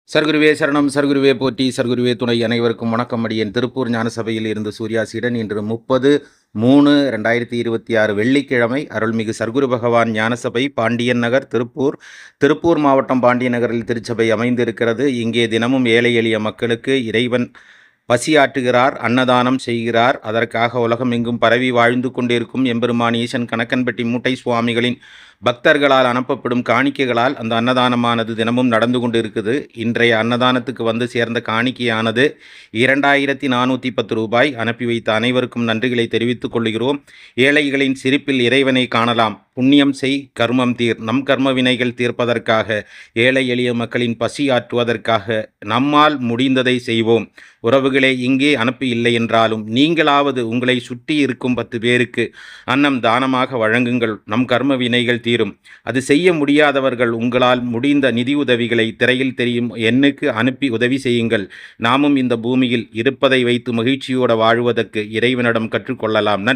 சர்க்குருவே சரணம், சர்க்குருவே போற்றி, சர்க்குருவே துணை. அனைவருக்கும் வணக்கம். அடியேன் திருப்பூர் ஞானசபையில் இருந்து சூர்யாசீடன். இன்று 30/3/2026 வெள்ளிக்கிழமை. அருள்மிகு சர்க்குரு பகவான் ஞானசபை, பாண்டியன் நகர், திருப்பூர் மாவட்டம் பாண்டியன் நகரில் திருச்சபை அமைந்திருக்கிறது. இங்கே தினமும் ஏழை எளிய மக்களுக்கு இறைவன் பசியாற்றுகிறார், அன்னதானம் செய்கிறார். அதற்காக உலகம் எங்கும் பரவி வாழ்ந்து கொண்டிருக்கும் எம்பெருமான் ஈசன் கணக்கன்பட்டி மூட்டை சுவாமிகளின் பக்தர்களால் அனுப்பப்படும் காணிக்கைகளால் அந்த அன்னதானமானது தினமும் நடந்து கொண்டு இருக்குது. இன்றைய அன்னதானத்துக்கு வந்து சேர்ந்த காணிக்கையானது 2410 ரூபாய். அனுப்பி வைத்த அனைவருக்கும் நன்றிகளை தெரிவித்துக் கொள்கிறோம். ஏழைகளின் சிரிப்பில் இறைவனை காணலாம். புண்ணியம் செய், கர்மம் தீர். நம் கர்ம வினைகள் தீர்ப்பதற்காக, ஏழை எளிய மக்களின் பசி ஆற்றுவதற்காக நம்மால் முடிந்ததை செய்வோம். உறவுகளே, இங்கே அனுப்பி இல்லை என்றாலும் நீங்களாவது உங்களை சுற்றி இருக்கும் 10 பேருக்கு அன்னம் தானமாக வழங்குங்கள். நம் கர்ம வினைகள் தீரும். அது செய்ய முடியாதவர்கள் உங்களால் முடிந்த நிதி உதவிகளை திரையில் தெரியும் எண்ணுக்கு அனுப்பி உதவி செய்யுங்கள். நாமும் இந்த பூமியில் இருப்பதை வைத்து மகிழ்ச்சியோடு வாழ்வதற்கு இறைவனிடம் கற்றுக்கொள்ளலாம். நன்றி.